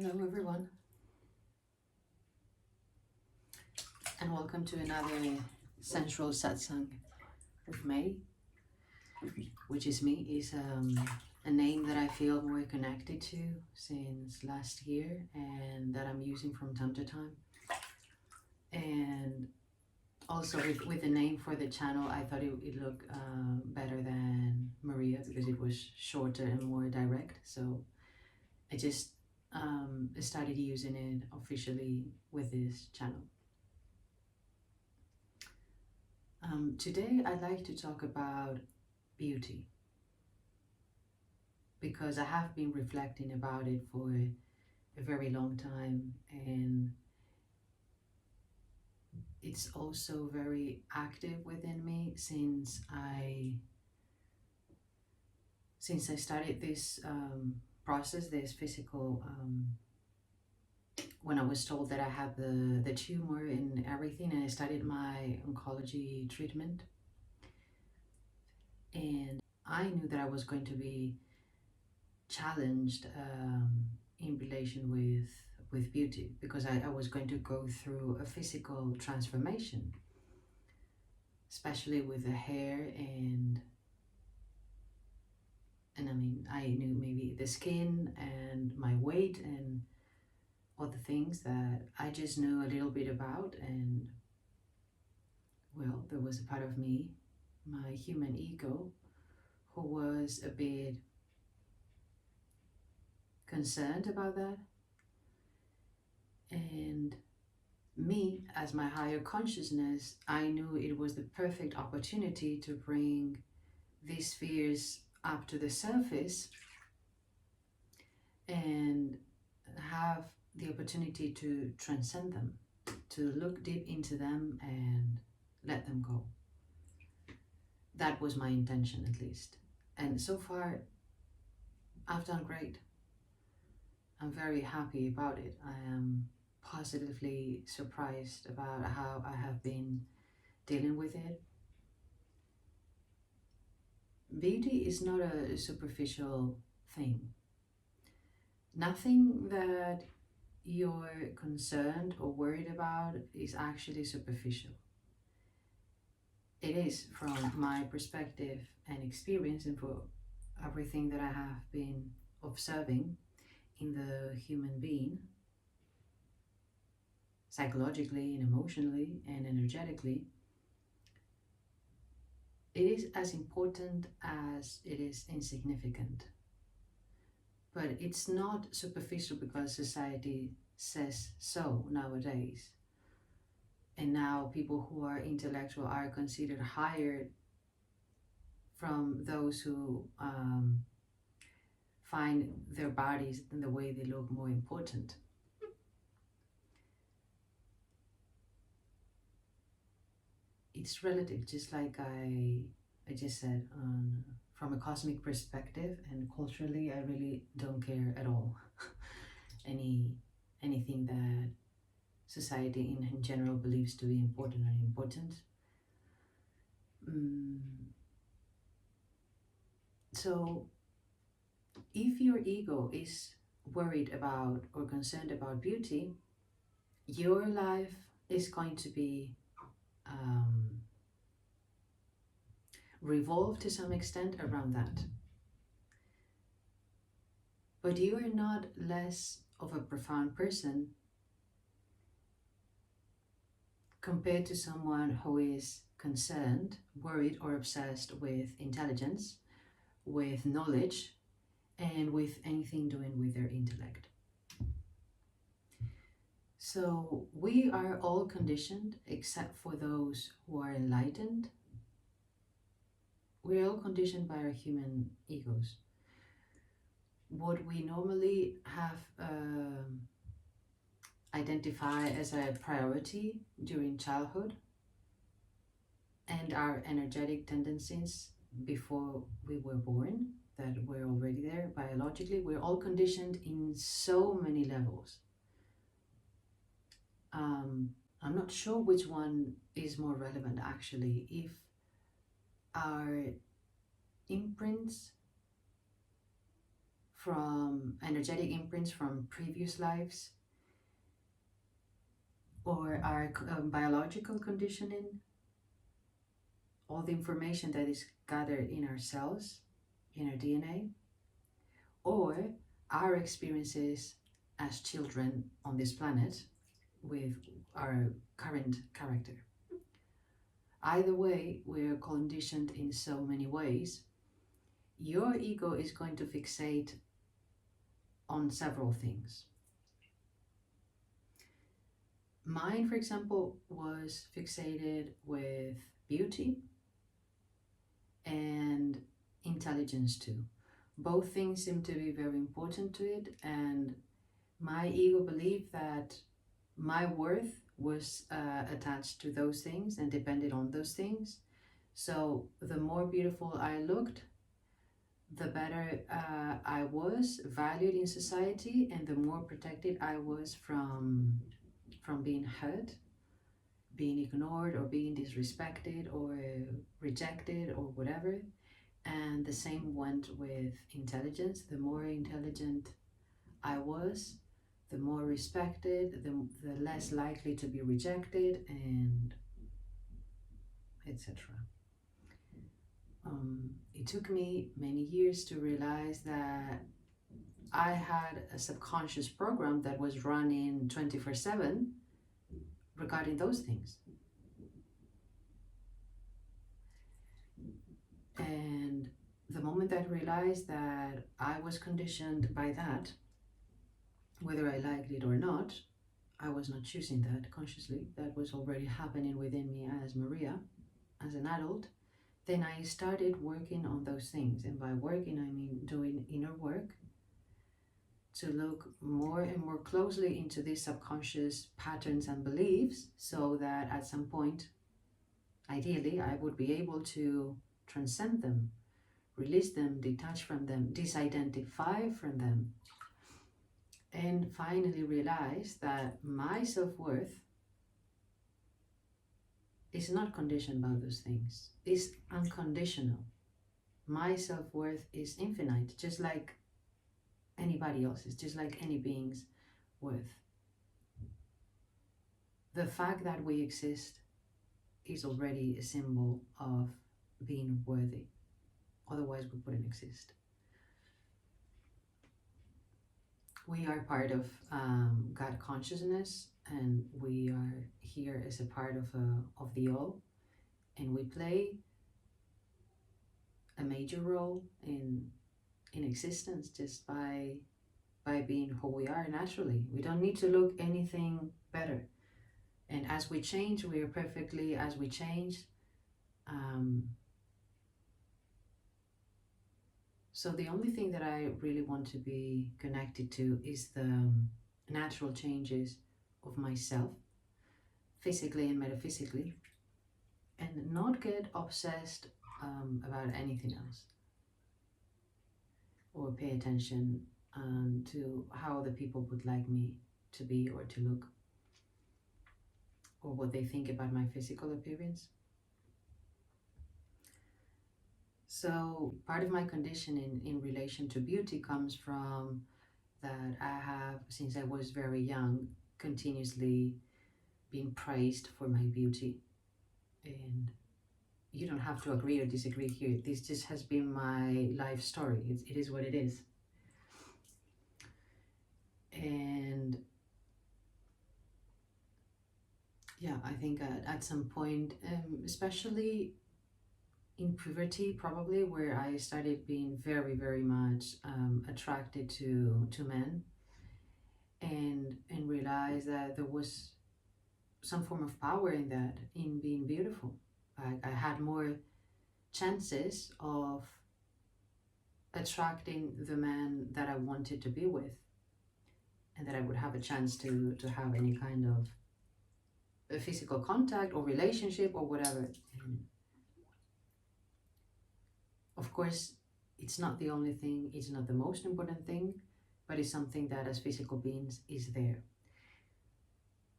Hello everyone, and welcome to another Sensual Satsang with May, which is me, is a name that I feel more connected to since last year and that I'm using from time to time. And also with the name for the channel, I thought it looked better than Maria because it was shorter and more direct. So I just started using it officially with this channel. Today I'd like to talk about beauty because I have been reflecting about it for a very long time, and it's also very active within me since I started this process, this physical when I was told that I had the tumor and everything, and I started my oncology treatment, and I knew that I was going to be challenged in relation with beauty because I was going to go through a physical transformation, especially with the hair and I mean, I knew maybe the skin and my weight and all the things that I just knew a little bit about. And well, there was a part of me, my human ego, who was a bit concerned about that. And me, as my higher consciousness, I knew it was the perfect opportunity to bring these fears up to the surface and have the opportunity to transcend them, to look deep into them and let them go. That was my intention, at least. And so far, I've done great. I'm very happy about it. I am positively surprised about how I have been dealing with it. Beauty is not a superficial thing. Nothing that you're concerned or worried about is actually superficial. It is, from my perspective and experience, and for everything that I have been observing in the human being, psychologically and emotionally and energetically, it is as important as it is insignificant. But it's not superficial because society says so nowadays. And now people who are intellectual are considered higher from those who find their bodies and the way they look more important. It's relative, just like I just said, from a cosmic perspective and culturally, I really don't care at all. Anything that society in general believes to be important or unimportant. So if your ego is worried about or concerned about beauty, your life is going to be revolved to some extent around that. But you are not less of a profound person compared to someone who is concerned, worried, or obsessed with intelligence, with knowledge, and with anything doing with their intellect. So we are all conditioned, except for those who are enlightened. We're all conditioned by our human egos. What we normally have identify as a priority during childhood and our energetic tendencies before we were born, that were already there biologically, we're all conditioned in so many levels. I'm not sure which one is more relevant actually. If our imprints from energetic imprints from previous lives, or our biological conditioning, all the information that is gathered in our cells, in our DNA, or our experiences as children on this planet with our current character. Either way, we're conditioned in so many ways. Your ego is going to fixate on several things. Mine, for example, was fixated with beauty and intelligence too. Both things seem to be very important to it, and my ego believed that my worth was attached to those things and depended on those things. So the more beautiful I looked, the better I was valued in society, and the more protected I was from being hurt, being ignored, or being disrespected, or rejected, or whatever. And the same went with intelligence. The more intelligent I was, the more respected, the less likely to be rejected, and etc. It took me many years to realize that I had a subconscious program that was running 24/7 regarding those things. And the moment I realized that I was conditioned by that, whether I liked it or not, I was not choosing that consciously. That was already happening within me as Maria, as an adult. Then I started working on those things. And by working, I mean doing inner work to look more and more closely into these subconscious patterns and beliefs, so that at some point, ideally, I would be able to transcend them, release them, detach from them, disidentify from them, and finally realize that my self-worth is not conditioned by those things. It's unconditional. My self-worth is infinite, just like anybody else's, just like any being's worth. The fact that we exist is already a symbol of being worthy. Otherwise, we wouldn't exist. We are part of God consciousness, and we are here as a part of the all, and we play a major role in existence just by being who we are naturally. We don't need to look anything better. And as we change, we are perfectly as we change. So the only thing that I really want to be connected to is the natural changes of myself, physically and metaphysically, and not get obsessed about anything else, or pay attention to how the people would like me to be or to look, or what they think about my physical appearance. So part of my conditioning in relation to beauty comes from that I have, since I was very young, continuously been praised for my beauty. And you don't have to agree or disagree here. This just has been my life story. It is what it is. And yeah, I think at some point, especially in puberty, probably, where I started being very, very much attracted to men, and realized that there was some form of power in that, in being beautiful. I had more chances of attracting the man that I wanted to be with, and that I would have a chance to have any kind of a physical contact or relationship or whatever. And of course, it's not the only thing, it's not the most important thing, but it's something that as physical beings is there.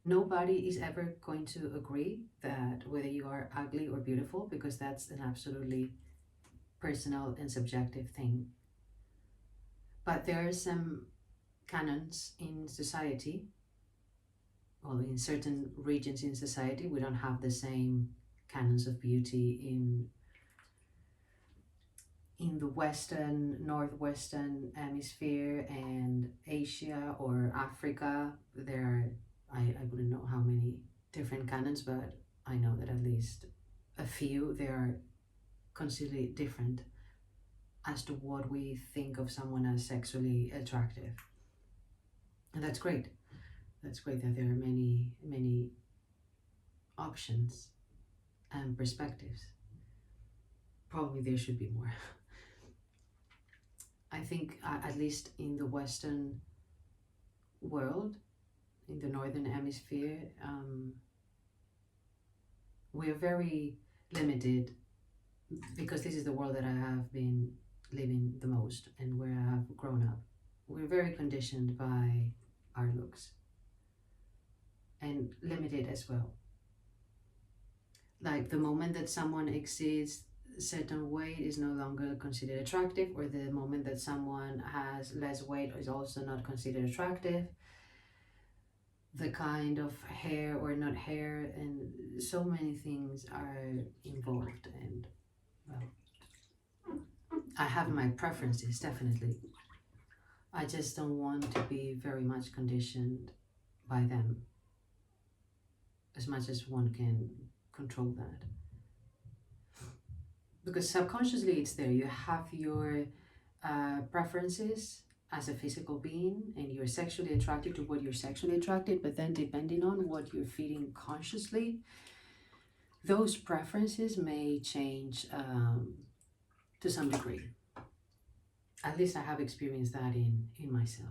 Nobody is ever going to agree that whether you are ugly or beautiful, because that's an absolutely personal and subjective thing. But there are some canons in society, well, in certain regions in society. We don't have the same canons of beauty in the Western, Northwestern hemisphere and Asia or Africa. There are, I wouldn't know how many different canons, but I know that at least a few, they are considerably different as to what we think of someone as sexually attractive. And that's great. That's great that there are many, many options and perspectives. Probably there should be more. I think at least in the Western world, in the Northern Hemisphere, we are very limited because this is the world that I have been living the most and where I have grown up. We're very conditioned by our looks and limited as well. Like the moment that someone exceeds a certain weight is no longer considered attractive, or the moment that someone has less weight is also not considered attractive. The kind of hair or not hair, and so many things are involved. And well, I have my preferences, definitely. I just don't want to be very much conditioned by them as much as one can control that. Because subconsciously it's there. You have your preferences as a physical being and you're sexually attracted to what you're sexually attracted, but then depending on what you're feeling consciously, those preferences may change to some degree. At least I have experienced that in myself.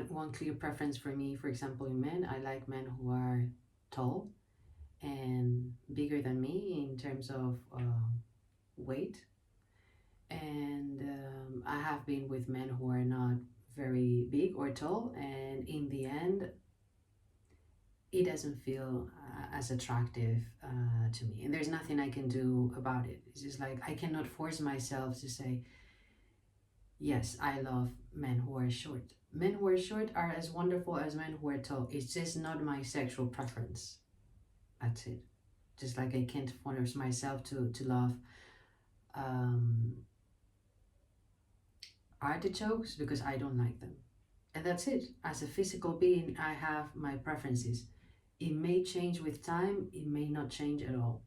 One clear preference for me, for example, in men, I like men who are tall and bigger than me in terms of weight. And I have been with men who are not very big or tall, and in the end, it doesn't feel as attractive to me. And there's nothing I can do about it. It's just like I cannot force myself to say, yes, I love men who are short. Men who are short are as wonderful as men who are tall. It's just not my sexual preference. That's it. Just like I can't force myself to love artichokes because I don't like them. And that's it. As a physical being, I have my preferences. It may change with time, it may not change at all.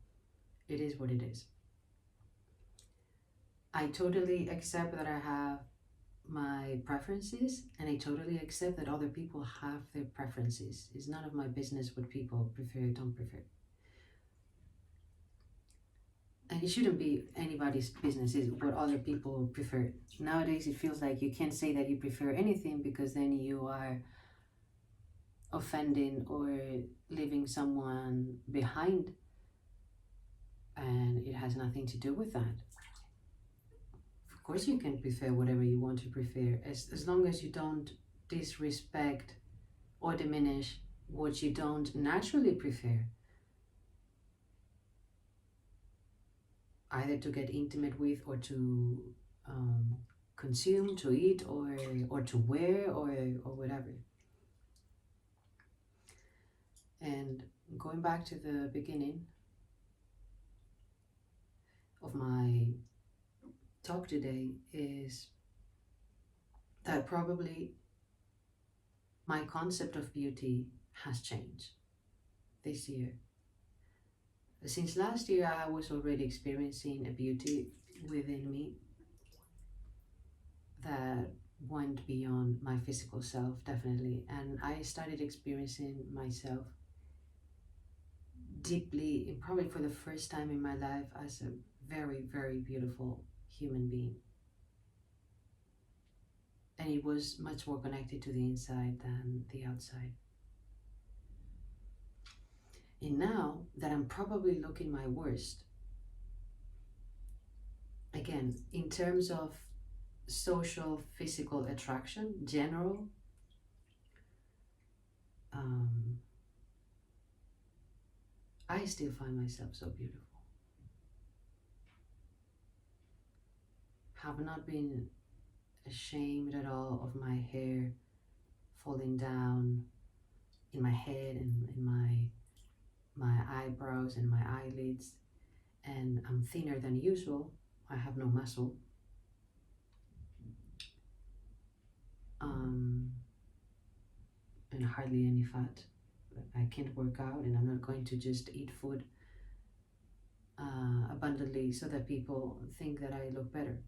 It is what it is. I totally accept that I have my preferences, and I totally accept that other people have their preferences. It's none of my business what people prefer or don't prefer. And it shouldn't be anybody's business is what other people prefer. Nowadays it feels like you can't say that you prefer anything because then you are offending or leaving someone behind, and it has nothing to do with that. Of course you can prefer whatever you want to prefer as long as you don't disrespect or diminish what you don't naturally prefer, either to get intimate with or to consume, to eat, or to wear, or whatever. And going back to the beginning of my talk today is that probably my concept of beauty has changed this year. Since last year, I was already experiencing a beauty within me that went beyond my physical self, definitely. And I started experiencing myself deeply, probably for the first time in my life, as a very, very beautiful human being. And it was much more connected to the inside than the outside. And now that I'm probably looking my worst, again, in terms of social physical attraction, general, I still find myself so beautiful. have not been ashamed at all of my hair falling down in my head and in my eyebrows and my eyelids, and I'm thinner than usual. I have no muscle. And hardly any fat. I can't work out, and I'm not going to just eat food abundantly so that people think that I look better.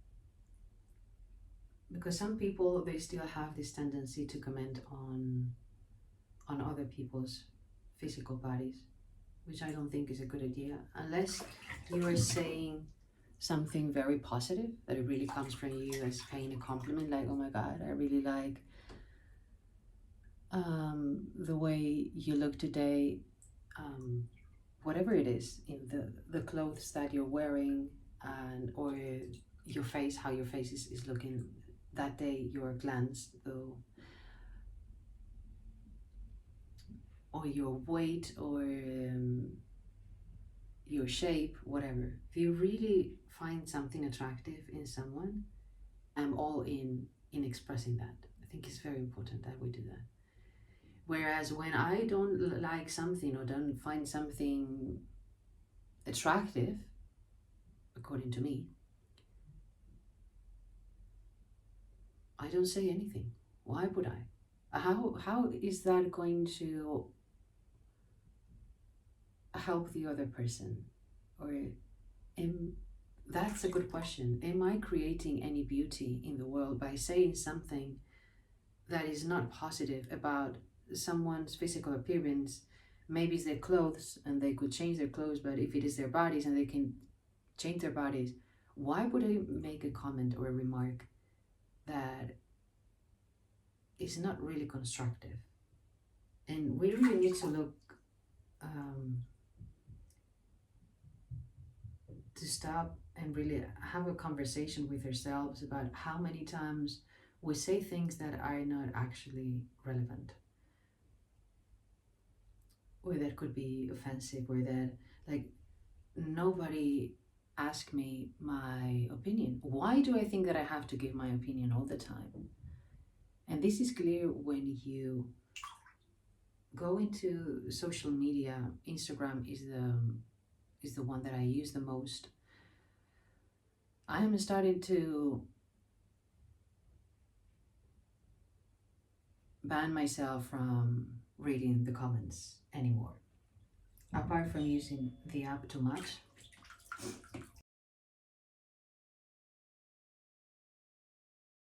Because some people, they still have this tendency to comment on other people's physical bodies, which I don't think is a good idea, unless you are saying something very positive, that it really comes from you as paying a compliment, like, oh my God, I really like the way you look today, whatever it is, in the clothes that you're wearing, and or your face, how your face is looking that day, your glance, though, or your weight, or your shape, whatever. If you really find something attractive in someone, I'm all in expressing that. I think it's very important that we do that. Whereas when I don't like something or don't find something attractive, according to me, I don't say anything. Why would I? How is that going to help the other person? Or that's a good question. Am I creating any beauty in the world by saying something that is not positive about someone's physical appearance? Maybe it's their clothes and they could change their clothes, but if it is their bodies and they can change their bodies, why would I make a comment or a remark that is not really constructive? And we really need to look to stop and really have a conversation with ourselves about how many times we say things that are not actually relevant, or that could be offensive, or that, like, nobody asked me my opinion. Why do I think that I have to give my opinion all the time? And this is clear when you go into social media. Instagram is the one that I use the most. I am starting to ban myself from reading the comments anymore. Apart from using the app too much,